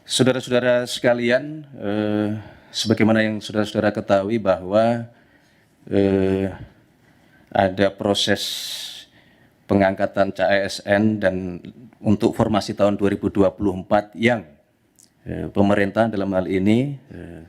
Saudara-saudara sekalian, sebagaimana yang saudara-saudara ketahui bahwa ada proses pengangkatan CASN dan untuk formasi tahun 2024 yang pemerintah dalam hal ini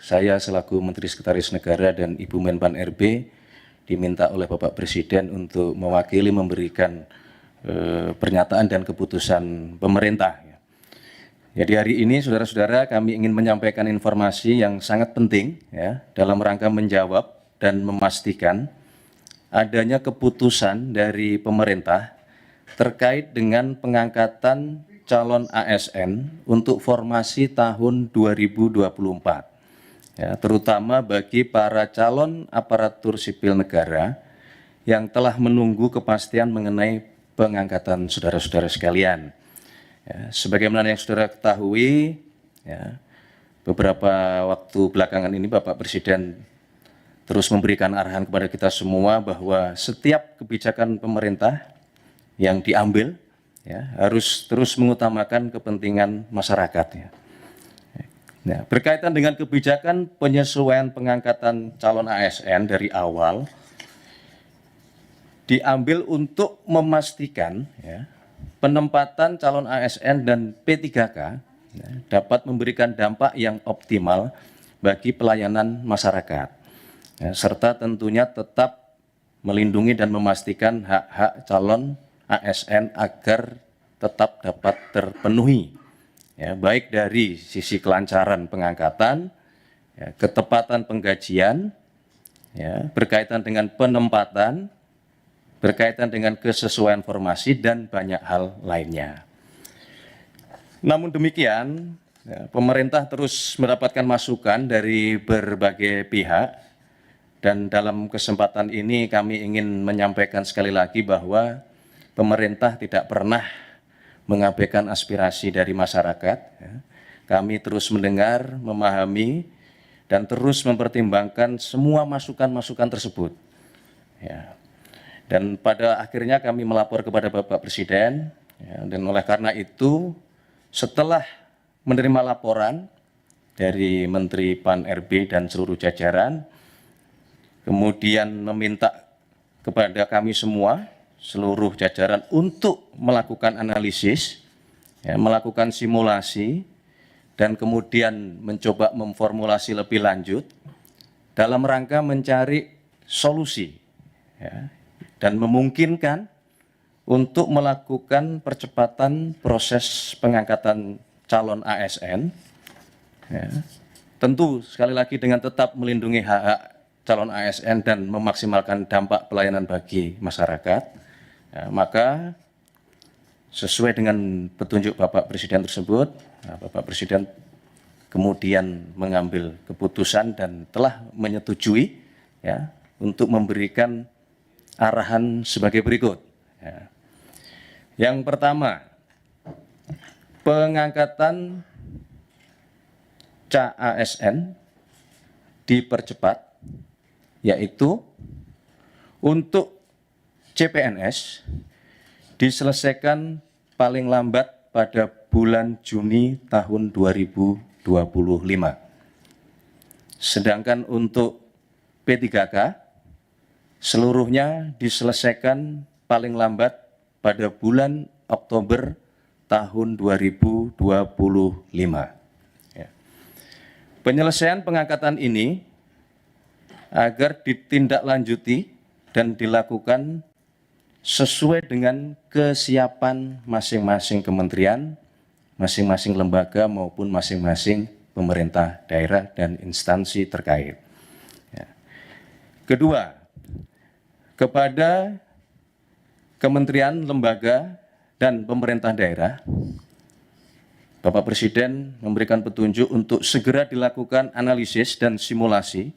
saya selaku Menteri Sekretaris Negara dan Ibu Menpan RB diminta oleh Bapak Presiden untuk mewakili memberikan pernyataan dan keputusan pemerintah. Jadi hari ini saudara-saudara kami ingin menyampaikan informasi yang sangat penting ya, dalam rangka menjawab dan memastikan adanya keputusan dari pemerintah terkait dengan pengangkatan calon ASN untuk formasi tahun 2024. Ya, terutama bagi para calon aparatur sipil negara yang telah menunggu kepastian mengenai pengangkatan saudara-saudara sekalian. Ya, sebagaimana yang saudara ketahui, ya, beberapa waktu belakangan ini Bapak Presiden terus memberikan arahan kepada kita semua bahwa setiap kebijakan pemerintah yang diambil ya, harus terus mengutamakan kepentingan masyarakat. Ya. Nah, berkaitan dengan kebijakan penyesuaian pengangkatan calon ASN dari awal, diambil untuk memastikan ya, penempatan calon ASN dan P3K ya, dapat memberikan dampak yang optimal bagi pelayanan masyarakat, ya, serta tentunya tetap melindungi dan memastikan hak-hak calon ASN agar tetap dapat terpenuhi, ya, baik dari sisi kelancaran pengangkatan, ya, ketepatan penggajian, ya, berkaitan dengan penempatan, berkaitan dengan kesesuaian formasi dan banyak hal lainnya. Namun demikian, ya, pemerintah terus mendapatkan masukan dari berbagai pihak dan dalam kesempatan ini kami ingin menyampaikan sekali lagi bahwa pemerintah tidak pernah mengabaikan aspirasi dari masyarakat. Ya. Kami terus mendengar, memahami, dan terus mempertimbangkan semua masukan-masukan tersebut. Ya. Dan pada akhirnya kami melapor kepada Bapak Presiden, ya, dan oleh karena itu setelah menerima laporan dari Menteri Pan RB dan seluruh jajaran, kemudian meminta kepada kami semua, seluruh jajaran untuk melakukan analisis, ya, melakukan simulasi, dan kemudian mencoba memformulasi lebih lanjut dalam rangka mencari solusi, ya, dan memungkinkan untuk melakukan percepatan proses pengangkatan calon ASN, ya, tentu sekali lagi dengan tetap melindungi hak-hak calon ASN dan memaksimalkan dampak pelayanan bagi masyarakat, ya, maka sesuai dengan petunjuk Bapak Presiden tersebut, nah, Bapak Presiden kemudian mengambil keputusan dan telah menyetujui, ya, untuk memberikan arahan sebagai berikut. Ya. Yang pertama, pengangkatan CASN dipercepat, yaitu untuk CPNS diselesaikan paling lambat pada bulan Juni tahun 2025. Sedangkan untuk P3K seluruhnya diselesaikan paling lambat pada bulan Oktober tahun 2025. Ya. Penyelesaian pengangkatan ini agar ditindaklanjuti dan dilakukan sesuai dengan kesiapan masing-masing kementerian, masing-masing lembaga maupun masing-masing pemerintah daerah dan instansi terkait. Ya. Kedua, kepada kementerian, lembaga, dan pemerintah daerah, Bapak Presiden memberikan petunjuk untuk segera dilakukan analisis dan simulasi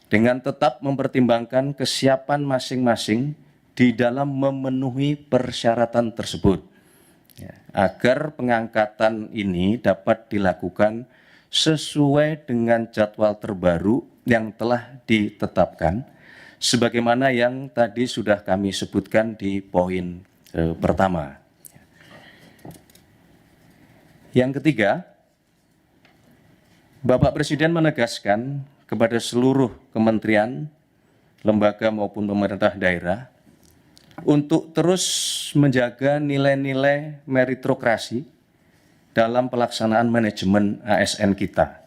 dengan tetap mempertimbangkan kesiapan masing-masing di dalam memenuhi persyaratan tersebut, ya, agar pengangkatan ini dapat dilakukan sesuai dengan jadwal terbaru yang telah ditetapkan, sebagaimana yang tadi sudah kami sebutkan di poin pertama. Yang ketiga, Bapak Presiden menegaskan kepada seluruh kementerian, lembaga maupun pemerintah daerah untuk terus menjaga nilai-nilai meritokrasi dalam pelaksanaan manajemen ASN kita.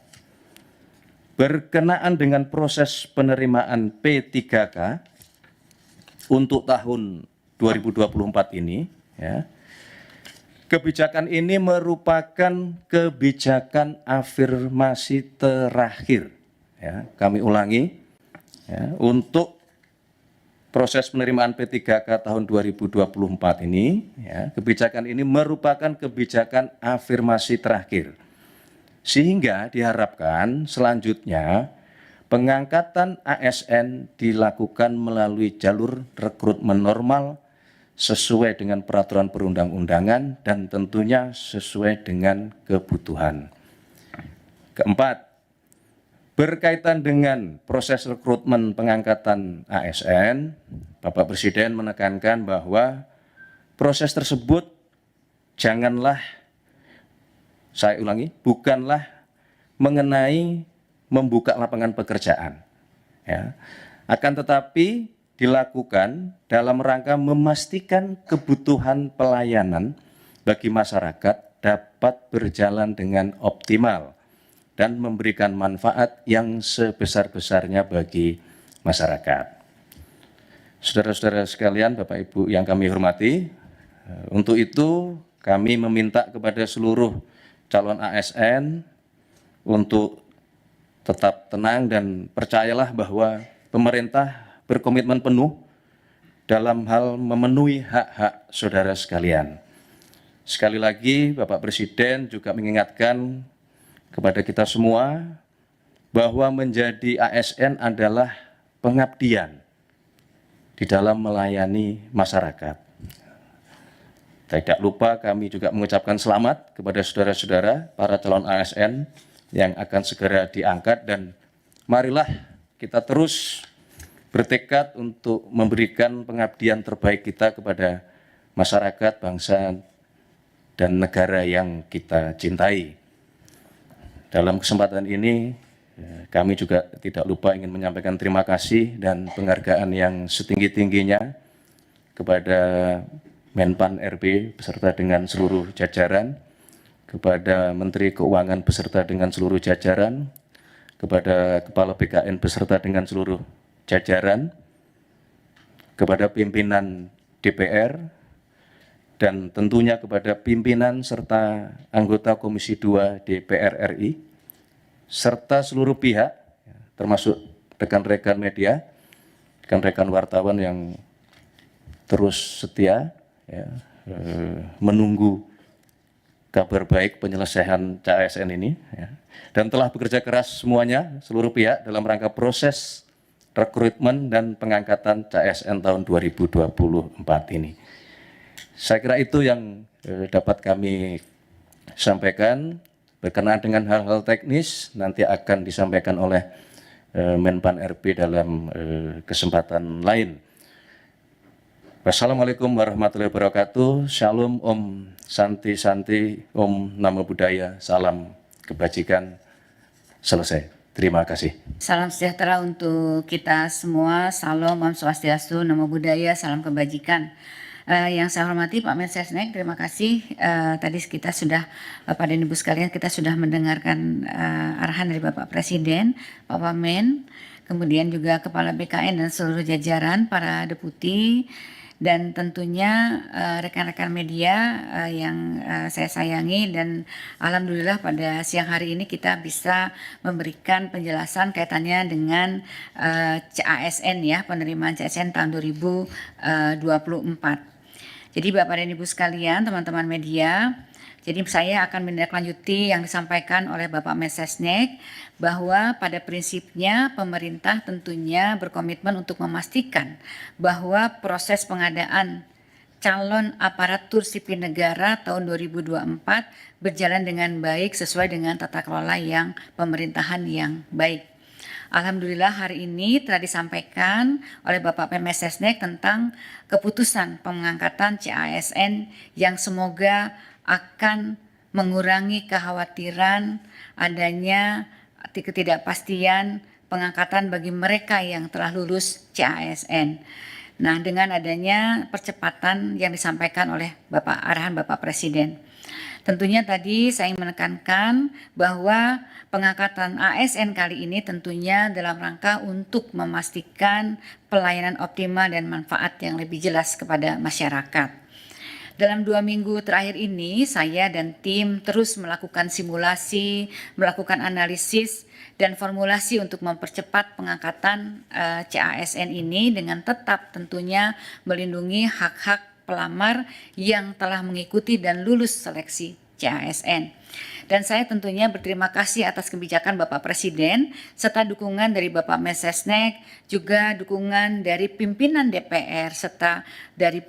Berkenaan dengan proses penerimaan P3K untuk tahun 2024 ini, ya, kebijakan ini merupakan kebijakan afirmasi terakhir. Ya, kami ulangi, ya, untuk proses penerimaan P3K tahun 2024 ini, ya, kebijakan ini merupakan kebijakan afirmasi terakhir. Sehingga diharapkan selanjutnya pengangkatan ASN dilakukan melalui jalur rekrutmen normal sesuai dengan peraturan perundang-undangan dan tentunya sesuai dengan kebutuhan. Keempat, berkaitan dengan proses rekrutmen pengangkatan ASN, Bapak Presiden menekankan bahwa proses tersebut janganlah, saya ulangi, bukanlah mengenai membuka lapangan pekerjaan, ya, akan tetapi dilakukan dalam rangka memastikan kebutuhan pelayanan bagi masyarakat dapat berjalan dengan optimal dan memberikan manfaat yang sebesar-besarnya bagi masyarakat. Saudara-saudara sekalian, Bapak Ibu yang kami hormati, untuk itu kami meminta kepada seluruh calon ASN untuk tetap tenang dan percayalah bahwa pemerintah berkomitmen penuh dalam hal memenuhi hak-hak saudara sekalian. Sekali lagi, Bapak Presiden juga mengingatkan kepada kita semua bahwa menjadi ASN adalah pengabdian di dalam melayani masyarakat. Tidak lupa kami juga mengucapkan selamat kepada saudara-saudara para calon ASN yang akan segera diangkat, dan marilah kita terus bertekad untuk memberikan pengabdian terbaik kita kepada masyarakat, bangsa, dan negara yang kita cintai. Dalam kesempatan ini, kami juga tidak lupa ingin menyampaikan terima kasih dan penghargaan yang setinggi-tingginya kepada Menpan RB beserta dengan seluruh jajaran, kepada Menteri Keuangan beserta dengan seluruh jajaran, kepada Kepala BKN beserta dengan seluruh jajaran, kepada pimpinan DPR, dan tentunya kepada pimpinan serta anggota Komisi 2 DPR RI, serta seluruh pihak, termasuk rekan-rekan media, rekan-rekan wartawan yang terus setia, ya, menunggu kabar baik penyelesaian CASN ini, ya, dan telah bekerja keras semuanya, seluruh pihak dalam rangka proses rekrutmen dan pengangkatan CASN tahun 2024 ini. Saya kira itu yang dapat kami sampaikan. Berkenaan dengan hal-hal teknis nanti akan disampaikan oleh Menpan RB dalam kesempatan lain. Wassalamualaikum warahmatullahi wabarakatuh. Shalom, Om Santi Santi, Om Namo Buddhaya, salam kebajikan. Selesai. Terima kasih. Salam sejahtera untuk kita semua. Salam, Om Swastiastu, Namo Buddhaya, salam kebajikan. Yang saya hormati Pak Mensesnek, terima kasih. Tadi kita sudah, Bapak dan Ibu sekalian, kita sudah mendengarkan arahan dari Bapak Presiden, Pak Wamen, kemudian juga Kepala BKN dan seluruh jajaran, para deputi, dan tentunya rekan-rekan media yang saya sayangi, dan alhamdulillah pada siang hari ini kita bisa memberikan penjelasan kaitannya dengan CASN, ya, penerimaan CASN tahun 2024. Jadi Bapak dan Ibu sekalian, teman-teman media, jadi saya akan menindaklanjuti yang disampaikan oleh Bapak Mensesnek, bahwa pada prinsipnya pemerintah tentunya berkomitmen untuk memastikan bahwa proses pengadaan calon aparatur sipil negara tahun 2024 berjalan dengan baik sesuai dengan tata kelola yang pemerintahan yang baik. Alhamdulillah hari ini telah disampaikan oleh Bapak Mensesnek tentang keputusan pengangkatan CASN yang semoga akan mengurangi kekhawatiran adanya ketidakpastian pengangkatan bagi mereka yang telah lulus CASN. Nah, dengan adanya percepatan yang disampaikan oleh arahan Bapak Presiden. Tentunya tadi saya ingin menekankan bahwa pengangkatan ASN kali ini tentunya dalam rangka untuk memastikan pelayanan optimal dan manfaat yang lebih jelas kepada masyarakat. Dalam 2 minggu terakhir ini, saya dan tim terus melakukan simulasi, melakukan analisis, dan formulasi untuk mempercepat pengangkatan CASN ini dengan tetap tentunya melindungi hak-hak pelamar yang telah mengikuti dan lulus seleksi CASN. Dan saya tentunya berterima kasih atas kebijakan Bapak Presiden serta dukungan dari Bapak Mensesnek, juga dukungan dari pimpinan DPR serta dari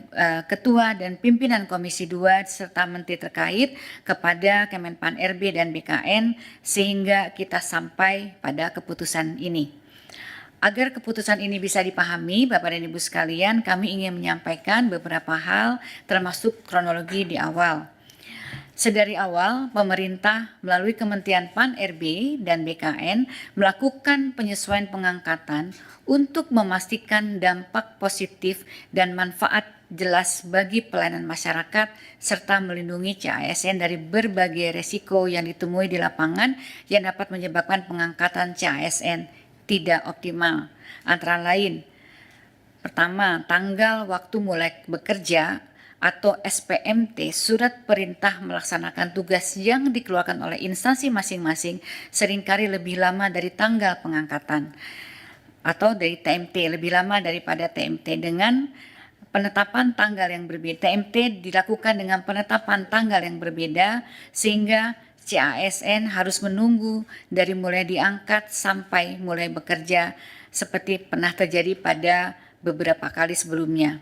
Ketua dan pimpinan Komisi 2 serta Menteri terkait kepada Kemenpan RB dan BKN sehingga kita sampai pada keputusan ini. Agar keputusan ini bisa dipahami, Bapak dan Ibu sekalian, kami ingin menyampaikan beberapa hal termasuk kronologi di awal. Sedari awal, pemerintah melalui Kementerian Pan-RB dan BKN melakukan penyesuaian pengangkatan untuk memastikan dampak positif dan manfaat jelas bagi pelayanan masyarakat serta melindungi CASN dari berbagai resiko yang ditemui di lapangan yang dapat menyebabkan pengangkatan CASN tidak optimal. Antara lain, pertama, tanggal waktu mulai bekerja atau SPMT, surat perintah melaksanakan tugas yang dikeluarkan oleh instansi masing-masing seringkali lebih lama dari tanggal pengangkatan atau dari TMT, lebih lama daripada TMT dengan penetapan tanggal yang berbeda. TMT dilakukan dengan penetapan tanggal yang berbeda sehingga CASN harus menunggu dari mulai diangkat sampai mulai bekerja seperti pernah terjadi pada beberapa kali sebelumnya.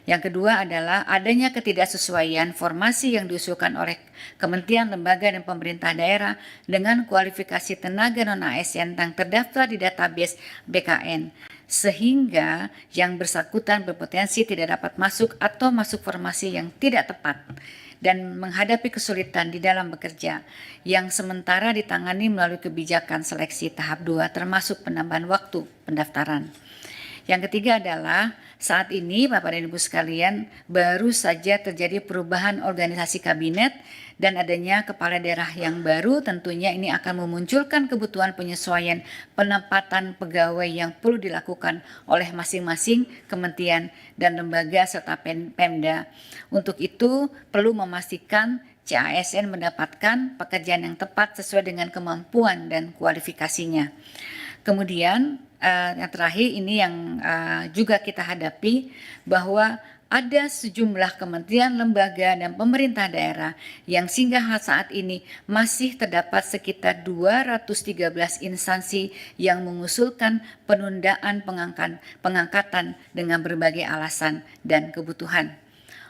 Yang kedua adalah adanya ketidaksesuaian formasi yang diusulkan oleh kementerian, lembaga, dan pemerintah daerah dengan kualifikasi tenaga non-ASN yang terdaftar di database BKN, sehingga yang bersangkutan berpotensi tidak dapat masuk atau masuk formasi yang tidak tepat dan menghadapi kesulitan di dalam bekerja yang sementara ditangani melalui kebijakan seleksi tahap 2 termasuk penambahan waktu pendaftaran. Yang ketiga adalah saat ini Bapak dan Ibu sekalian baru saja terjadi perubahan organisasi kabinet dan adanya kepala daerah yang baru, tentunya ini akan memunculkan kebutuhan penyesuaian penempatan pegawai yang perlu dilakukan oleh masing-masing kementerian dan lembaga serta Pemda. Untuk itu perlu memastikan CASN mendapatkan pekerjaan yang tepat sesuai dengan kemampuan dan kualifikasinya. Kemudian yang terakhir ini yang juga kita hadapi bahwa ada sejumlah kementerian, lembaga, dan pemerintah daerah yang hingga saat ini masih terdapat sekitar 213 instansi yang mengusulkan penundaan pengangkatan dengan berbagai alasan dan kebutuhan.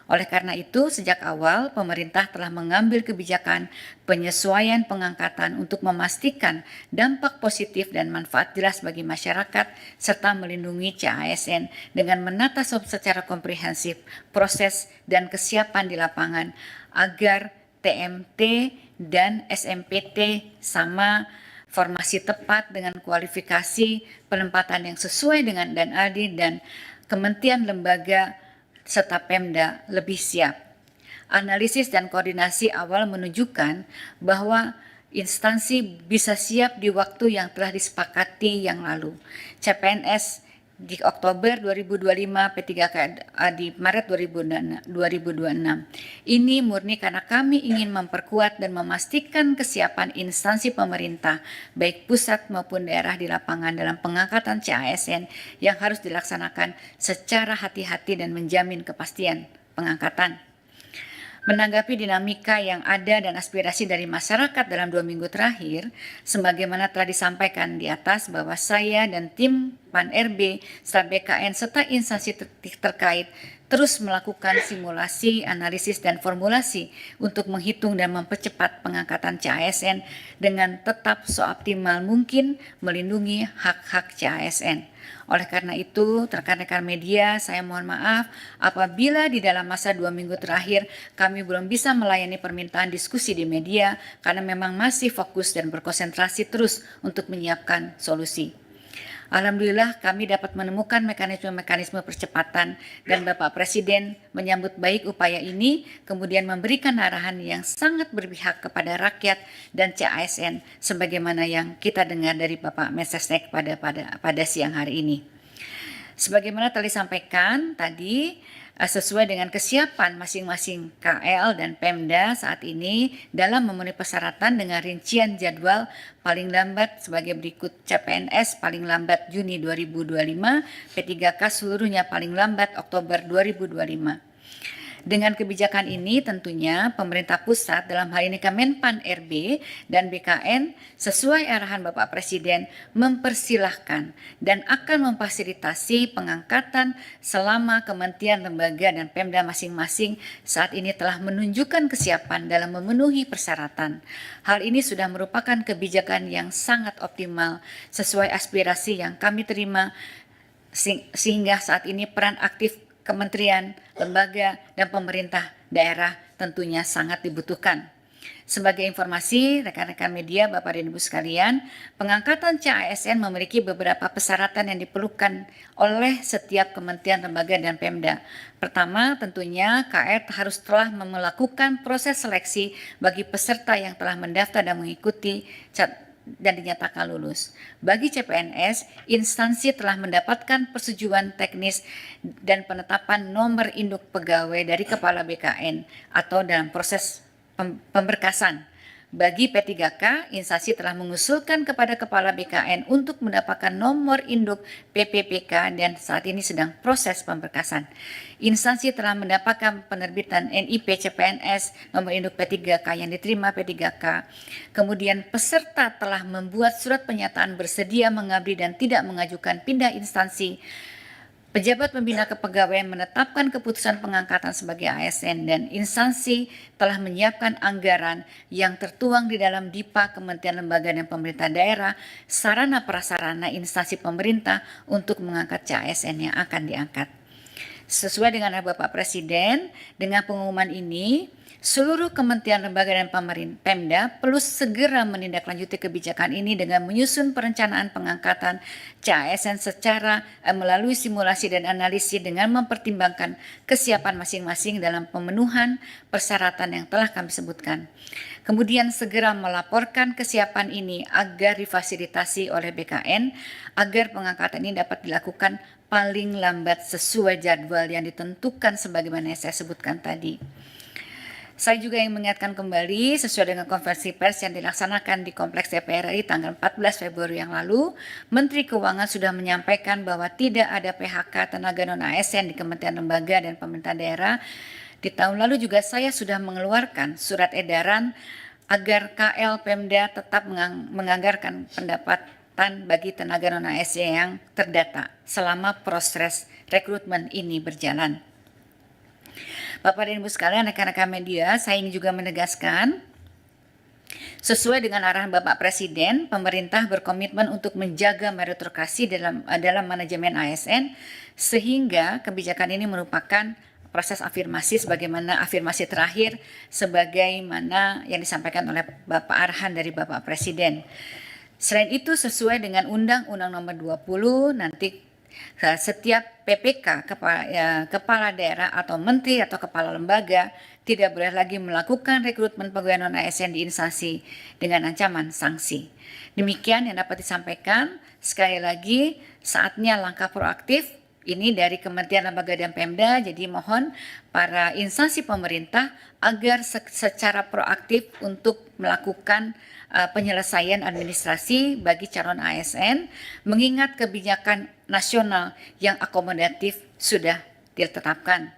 Oleh karena itu, sejak awal pemerintah telah mengambil kebijakan penyesuaian pengangkatan untuk memastikan dampak positif dan manfaat jelas bagi masyarakat serta melindungi CASN dengan menata secara komprehensif proses dan kesiapan di lapangan agar TMT dan SMPT sama formasi tepat dengan kualifikasi penempatan yang sesuai dengan dan adil dan kementerian, lembaga, serta Pemda lebih siap. Analisis dan koordinasi awal menunjukkan bahwa instansi bisa siap di waktu yang telah disepakati yang lalu. CPNS di Oktober 2025, P3K di Maret 2026. Ini murni karena kami ingin memperkuat dan memastikan kesiapan instansi pemerintah, baik pusat maupun daerah di lapangan dalam pengangkatan CASN yang harus dilaksanakan secara hati-hati dan menjamin kepastian pengangkatan. Menanggapi dinamika yang ada dan aspirasi dari masyarakat dalam 2 minggu terakhir, sebagaimana telah disampaikan di atas bahwa saya dan tim Pan-RB, serta BKN, serta instansi terkait terus melakukan simulasi, analisis, dan formulasi untuk menghitung dan mempercepat pengangkatan CASN dengan tetap seoptimal mungkin melindungi hak-hak CASN. Oleh karena itu, rekan-rekan media, saya mohon maaf apabila di dalam masa 2 minggu terakhir kami belum bisa melayani permintaan diskusi di media karena memang masih fokus dan berkonsentrasi terus untuk menyiapkan solusi. Alhamdulillah kami dapat menemukan mekanisme-mekanisme percepatan dan Bapak Presiden menyambut baik upaya ini, kemudian memberikan arahan yang sangat berpihak kepada rakyat dan CASN sebagaimana yang kita dengar dari Bapak Mensesnek pada siang hari ini. Sebagaimana telah disampaikan tadi, sesuai dengan kesiapan masing-masing KL dan Pemda saat ini dalam memenuhi persyaratan dengan rincian jadwal paling lambat sebagai berikut: CPNS paling lambat Juni 2025, P3K seluruhnya paling lambat Oktober 2025. Dengan kebijakan ini tentunya pemerintah pusat dalam hal ini Kemenpan RB dan BKN sesuai arahan Bapak Presiden mempersilahkan dan akan memfasilitasi pengangkatan selama kementerian, lembaga, dan Pemda masing-masing saat ini telah menunjukkan kesiapan dalam memenuhi persyaratan. Hal ini sudah merupakan kebijakan yang sangat optimal sesuai aspirasi yang kami terima sehingga saat ini peran aktif kementerian, lembaga, dan pemerintah daerah tentunya sangat dibutuhkan. Sebagai informasi, rekan-rekan media, Bapak dan Ibu sekalian, pengangkatan CASN memiliki beberapa persyaratan yang diperlukan oleh setiap kementerian, lembaga, dan Pemda. Pertama, tentunya KR harus telah melakukan proses seleksi bagi peserta yang telah mendaftar dan mengikuti dan dinyatakan lulus. Bagi CPNS, instansi telah mendapatkan persetujuan teknis dan penetapan nomor induk pegawai dari Kepala BKN atau dalam proses pemberkasan. Bagi P3K, instansi telah mengusulkan kepada Kepala BKN untuk mendapatkan nomor induk PPPK dan saat ini sedang proses pemberkasan. Instansi telah mendapatkan penerbitan NIP CPNS nomor induk P3K yang diterima P3K. Kemudian peserta telah membuat surat pernyataan bersedia mengabdi dan tidak mengajukan pindah instansi. Pejabat pembina kepegawaian menetapkan keputusan pengangkatan sebagai ASN dan instansi telah menyiapkan anggaran yang tertuang di dalam DIPA Kementerian Lembaga dan Pemerintah Daerah, sarana prasarana instansi pemerintah untuk mengangkat CASN yang akan diangkat. Sesuai dengan arahan Bapak Presiden, dengan pengumuman ini, seluruh kementerian, lembaga, dan Pemda perlu segera menindaklanjuti kebijakan ini dengan menyusun perencanaan pengangkatan CASN secara melalui simulasi dan analisis dengan mempertimbangkan kesiapan masing-masing dalam pemenuhan persyaratan yang telah kami sebutkan. Kemudian segera melaporkan kesiapan ini agar difasilitasi oleh BKN agar pengangkatan ini dapat dilakukan paling lambat sesuai jadwal yang ditentukan sebagaimana yang saya sebutkan tadi. Saya juga ingin mengingatkan kembali sesuai dengan konferensi pers yang dilaksanakan di Kompleks DPR RI tanggal 14 Februari yang lalu, Menteri Keuangan sudah menyampaikan bahwa tidak ada PHK tenaga non-ASN di Kementerian Lembaga dan Pemerintah Daerah. Di tahun lalu juga saya sudah mengeluarkan surat edaran agar KL Pemda tetap menganggarkan pendapatan bagi tenaga non-ASN yang terdata selama proses rekrutmen ini berjalan. Bapak dan Ibu sekalian, rekan-rekan media, saya ingin juga menegaskan, sesuai dengan arahan Bapak Presiden, pemerintah berkomitmen untuk menjaga meritokrasi dalam manajemen ASN, sehingga kebijakan ini merupakan proses afirmasi sebagaimana afirmasi terakhir sebagaimana yang disampaikan oleh Bapak arahan dari Bapak Presiden. Selain itu, sesuai dengan Undang-Undang Nomor 20, nanti setiap PPK kepala daerah atau menteri atau kepala lembaga tidak boleh lagi melakukan rekrutmen pegawai non-ASN di instansi dengan ancaman sanksi. Demikian yang dapat disampaikan. Sekali lagi, saatnya langkah proaktif ini dari Kementerian Lembaga dan Pemda. Jadi mohon para instansi pemerintah agar secara proaktif untuk melakukan penyelesaian administrasi bagi calon ASN, mengingat kebijakan nasional yang akomodatif sudah ditetapkan.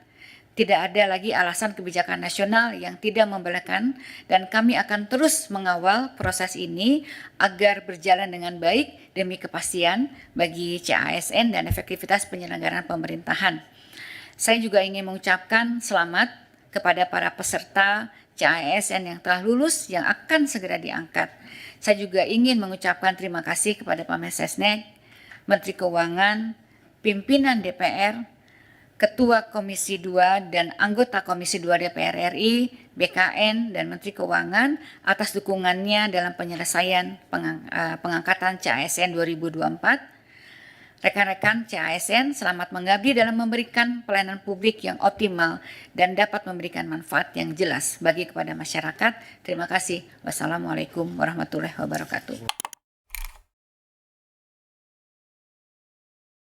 Tidak ada lagi alasan kebijakan nasional yang tidak membolehkan, dan kami akan terus mengawal proses ini agar berjalan dengan baik demi kepastian bagi CASN dan efektivitas penyelenggaraan pemerintahan. Saya juga ingin mengucapkan selamat kepada para peserta CASN yang telah lulus yang akan segera diangkat. Saya juga ingin mengucapkan terima kasih kepada Pak Mensesnek, Menteri Keuangan, pimpinan DPR, Ketua Komisi 2 dan anggota Komisi 2 DPR RI, BKN, dan Menteri Keuangan atas dukungannya dalam penyelesaian pengangkatan CASN 2024. Rekan-rekan CASN selamat mengabdi dalam memberikan pelayanan publik yang optimal dan dapat memberikan manfaat yang jelas bagi kepada masyarakat. Terima kasih. Wassalamualaikum warahmatullahi wabarakatuh.